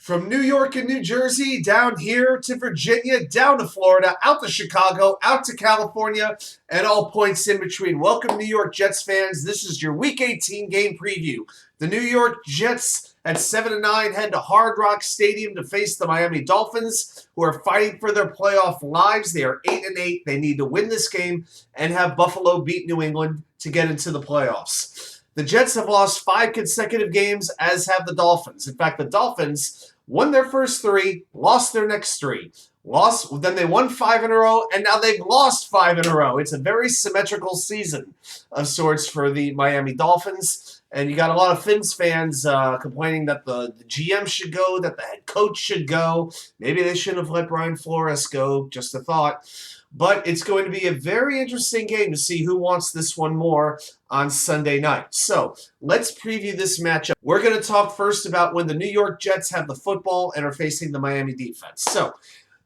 From New York and New Jersey, down here to Virginia, down to Florida, out to Chicago, out to California, and all points in between. Welcome, New York Jets fans. This is your Week 18 game preview. The New York Jets at 7-9 head to Hard Rock Stadium to face the Miami Dolphins, who are fighting for their playoff lives. They are 8-8. They need to win this game and have Buffalo beat New England to get into the playoffs. The Jets have lost 5 consecutive games, as have the Dolphins. In fact, the Dolphins won their first 3, lost their next 3. Then they won 5 in a row, and now they've lost 5 in a row. It's a very symmetrical season of sorts for the Miami Dolphins. And you got a lot of Fins fans complaining that the GM should go, that the head coach should go. Maybe they shouldn't have let Brian Flores go, just a thought. But it's going to be a very interesting game to see who wants this one more on Sunday night. So let's preview this matchup. We're going to talk first about when the New York Jets have the football and are facing the Miami defense. So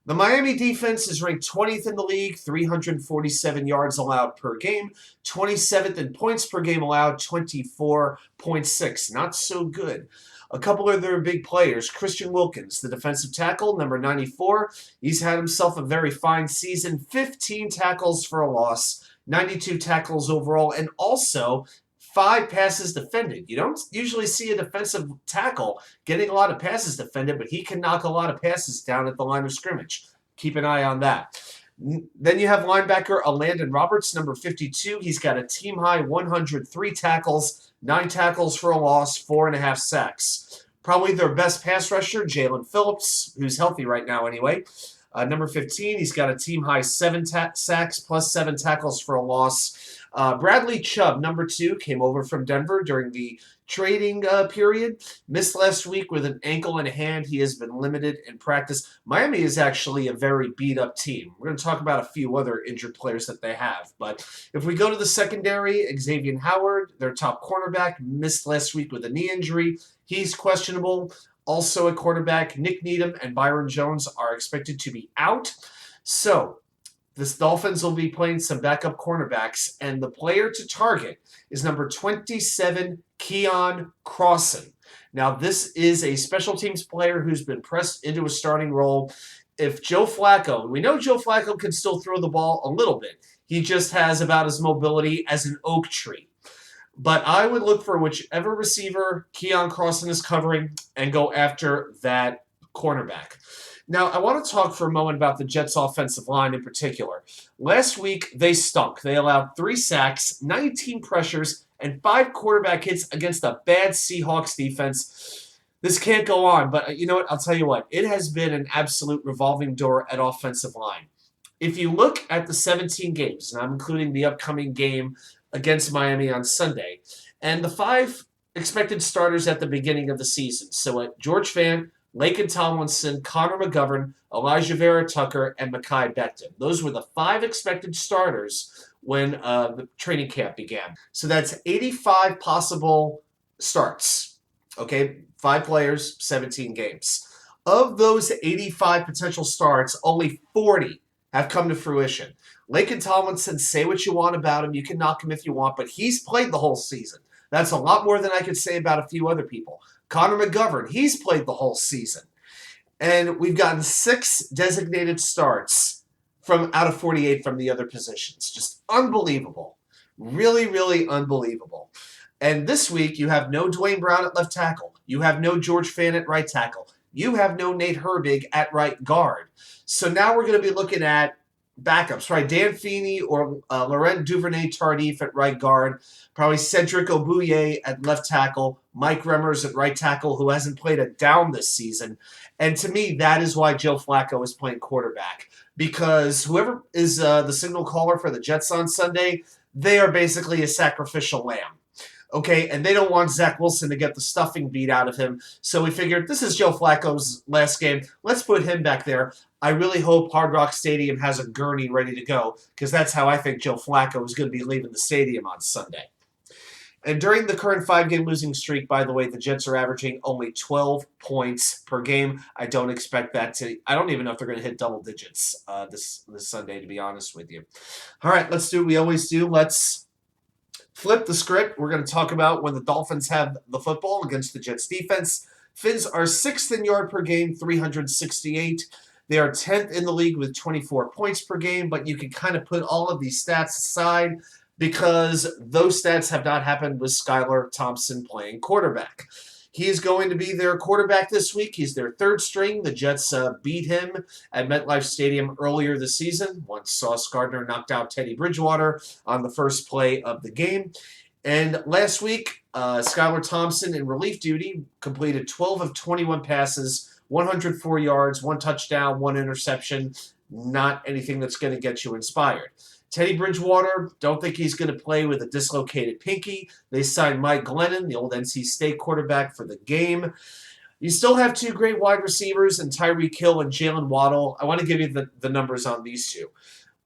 the Miami defense is ranked 20th in the league, 347 yards allowed per game, 27th in points per game allowed, 24.6. Not so good. A couple of their big players, Christianwilkins, the defensive tackle, number 94. He's had himself a very fine season, 15 tackles for a loss, 92 tackles overall, and also 5 passes defended. You don't usually see a defensive tackle getting a lot of passes defended, but he can knock a lot of passes down at the line of scrimmage. Keep an eye on that. Then you have linebacker Landon Roberts, number 52. He's got a team-high 103 tackles, 9 tackles for a loss, 4.5 sacks. Probably their best pass rusher, Jaelenphillips, who's healthy right now anyway. Number 15, he's got a team-high 7 sacks plus 7 tackles for a loss. Bradley Chubb, number 2, came over from Denver during the trading period. Missed last week with an ankle and a hand. He has been limited in practice. Miami is actually a very beat-up team. We're going to talk about a few other injured players that they have. But if we go to the secondary, Xavienhoward, their top cornerback, missed last week with a knee injury. He's questionable. Also at quarterback, Nick Needham and Byron Jones are expected to be out. So the Dolphins will be playing some backup cornerbacks, and the player to target is number 27, Keion Crossen. Now, this is a special teams player who's been pressed into a starting role. If joeflacco, we know joeflacco can still throw the ball a little bit. He just has about as mobility as an oak tree. But I would look for whichever receiver Keion Crossen is covering and go after that cornerback. Now, I want to talk for a moment about the Jets' offensive line in particular. Last week, they stunk. They allowed 3 sacks, 19 pressures, and 5 quarterback hits against a bad Seahawks defense. This can't go on, but you know what? I'll tell you what. It has been an absolute revolving door at offensive line. If you look at the 17 games, and I'm including the upcoming game against Miami on Sunday, and the 5 expected starters at the beginning of the season. So at georgefant, Laken Tomlinson, Connor McGovern, Elijah Vera Tucker, and Mekhi Becton. Those were the 5 expected starters when the training camp began. So that's 85 possible starts. Okay, 5 players, 17 games. Of those 85 potential starts, only 40 have come to fruition. Laken Tomlinson, say what you want about him. You can knock him if you want, but he's played the whole season. That's a lot more than I could say about a few other people. Connor McGovern, he's played the whole season. And we've gotten 6 designated starts from out of 48 from the other positions. Just unbelievable. Really, really unbelievable. And this week, you have no duanebrown at left tackle. You have no georgefant at right tackle. You have no nateherbig at right guard. So now we're going to be looking at backups, right? Dan Feeney or Laurent Duvernay-Tardif at right guard. Probably Cedric Ogbuye at left tackle. Mike Remmers at right tackle, who hasn't played a down this season. And to me, that is why joeflacco is playing quarterback. Because whoever is the signal caller for the Jets on Sunday, they are basically a sacrificial lamb. Okay, and they don't want Zach Wilson to get the stuffing beat out of him. So we figured this is joeflacco's last game. Let's put him back there. I really hope Hard Rock Stadium has a gurney ready to go, because that's how I think joeflacco is going to be leaving the stadium on Sunday. And during the current 5-game losing streak, by the way, the Jets are averaging only 12 points per game. I don't expect that to – I don't even know if they're going to hit double digits this Sunday, to be honest with you. All right, let's do what we always do. Let's flip the script. We're going to talk about when the Dolphins have the football against the Jets defense. Fins are 6th in yard per game, 368. They are 10th in the league with 24 points per game, but you can kind of put all of these stats aside because those stats have not happened with Skylarthompson playing quarterback. He is going to be their quarterback this week. He's their third string. The Jets beat him at MetLife Stadium earlier this season. Once Sauce Gardner knocked out Teddy Bridgewater on the first play of the game. And last week, Skylarthompson in relief duty completed 12 of 21 passes, 104 yards, 1 touchdown, 1 interception. Not anything that's going to get you inspired. Teddy Bridgewater, don't think he's going to play with a dislocated pinky. They signed Mike Glennon, the old NC State quarterback, for the game. You still have 2 great wide receivers in Tyreekhill and Jaylenwaddle. I want to give you the numbers on these 2.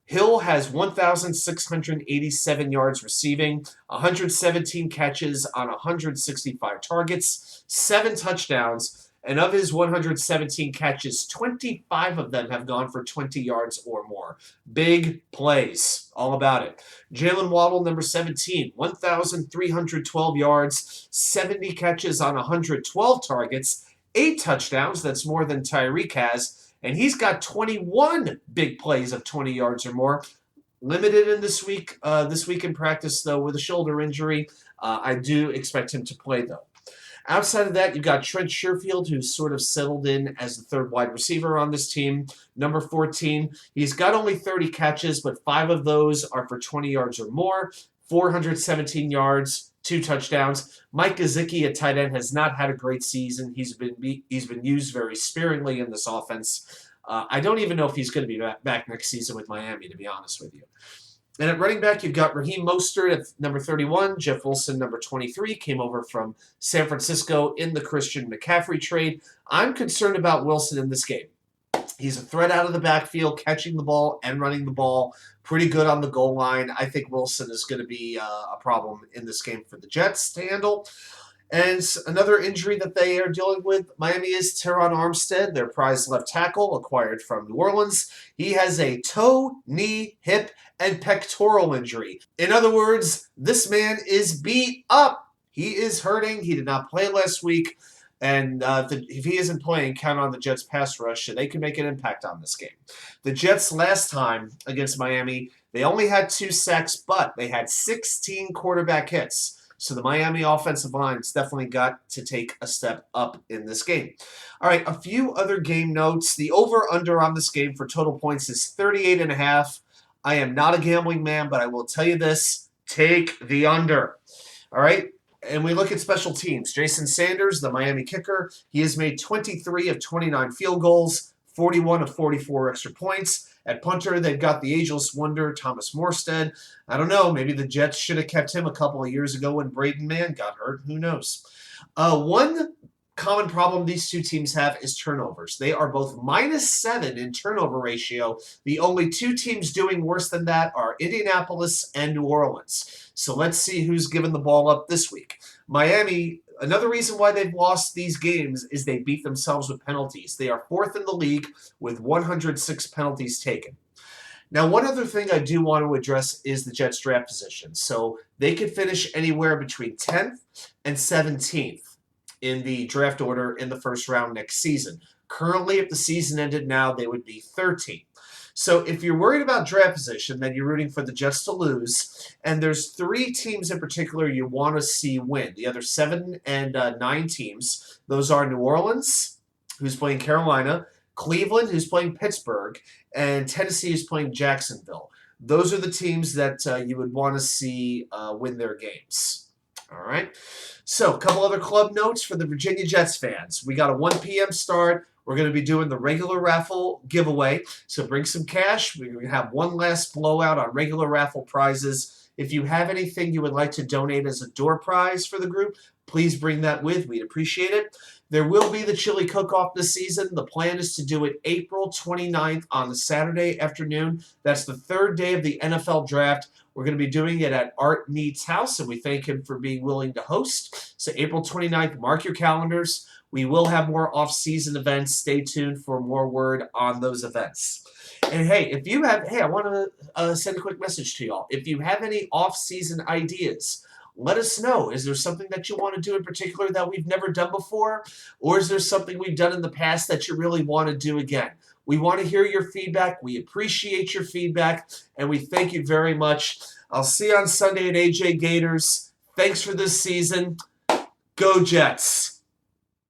Hill has 1,687 yards receiving, 117 catches on 165 targets, 7 touchdowns, and of his 117 catches, 25 of them have gone for 20 yards or more. Big plays, all about it. Jaylenwaddle, number 17, 1,312 yards, 70 catches on 112 targets, 8 touchdowns. That's more than Tyreek has. And he's got 21 big plays of 20 yards or more. Limited in this week in practice, though, with a shoulder injury. I do expect him to play, though. Outside of that, you've got Trent Sherfield, who's sort of settled in as the third wide receiver on this team. Number 14, he's got only 30 catches, but 5 of those are for 20 yards or more, 417 yards, 2 touchdowns. Mike Gesicki at tight end has not had a great season. He's been used very sparingly in this offense. I don't even know if he's going to be back next season with Miami, to be honest with you. And at running back, you've got Raheem Mostert at number 31, Jeff Wilson, number 23, came over from San Francisco in the Christian McCaffrey trade. I'm concerned about Wilson in this game. He's a threat out of the backfield, catching the ball and running the ball. Pretty good on the goal line. I think Wilson is going to be a problem in this game for the Jets to handle. And another injury that they are dealing with, Miami, is Teron Armstead, their prize left tackle, acquired from New Orleans. He has a toe, knee, hip, and pectoral injury. In other words, this man is beat up. He is hurting. He did not play last week. And if he isn't playing, count on the Jets' pass rush, and they can make an impact on this game. The Jets last time against Miami, they only had 2 sacks, but they had 16 quarterback hits. So the Miami offensive line has definitely got to take a step up in this game. All right, a few other game notes. The over-under on this game for total points is 38.5. I am not a gambling man, but I will tell you this. Take the under. All right? And we look at special teams. Jason Sanders, the Miami kicker, he has made 23 of 29 field goals, 41 of 44 extra points. At punter, they've got the ageless wonder, Thomas Morstead. I don't know. Maybe the Jets should have kept him a couple of years ago when Braden Mann got hurt. Who knows? One common problem these 2 teams have is turnovers. They are both -7 in turnover ratio. The only 2 teams doing worse than that are Indianapolis and New Orleans. So let's see who's given the ball up this week. Miami, another reason why they've lost these games is they beat themselves with penalties. They are 4th in the league with 106 penalties taken. Now, one other thing I do want to address is the Jets' draft position. So they could finish anywhere between 10th and 17th in the draft order in the first round next season. Currently, if the season ended now, they would be 13th. So if you're worried about draft position, then you're rooting for the Jets to lose. And there's 3 teams in particular you want to see win. The other 7 and 9 teams, those are New Orleans, who's playing Carolina, Cleveland, who's playing Pittsburgh, and Tennessee, who's playing Jacksonville. Those are the teams that you would want to see win their games. All right. So a couple other club notes for the Virginia Jets fans. We got a 1 p.m. start. We're going to be doing the regular raffle giveaway. So bring some cash. We're going to have one last blowout on regular raffle prizes. If you have anything you would like to donate as a door prize for the group, please bring that with. We'd appreciate it. There will be the chili cook-off this season. The plan is to do it April 29th on the Saturday afternoon. That's the 3rd day of the NFL draft. We're going to be doing it at Art Need's house, and we thank him for being willing to host. So April 29th, mark your calendars. We will have more off-season events. Stay tuned for more word on those events. And hey, if you have, I want to send a quick message to y'all. If you have any off-season ideas let us know. Is there something that you want to do in particular that we've never done before? Or is there something we've done in the past that you really want to do again? We want to hear your feedback. We appreciate your feedback, and we thank you very much. I'll see you on Sunday at AJ Gators. Thanks for this season. Go Jets.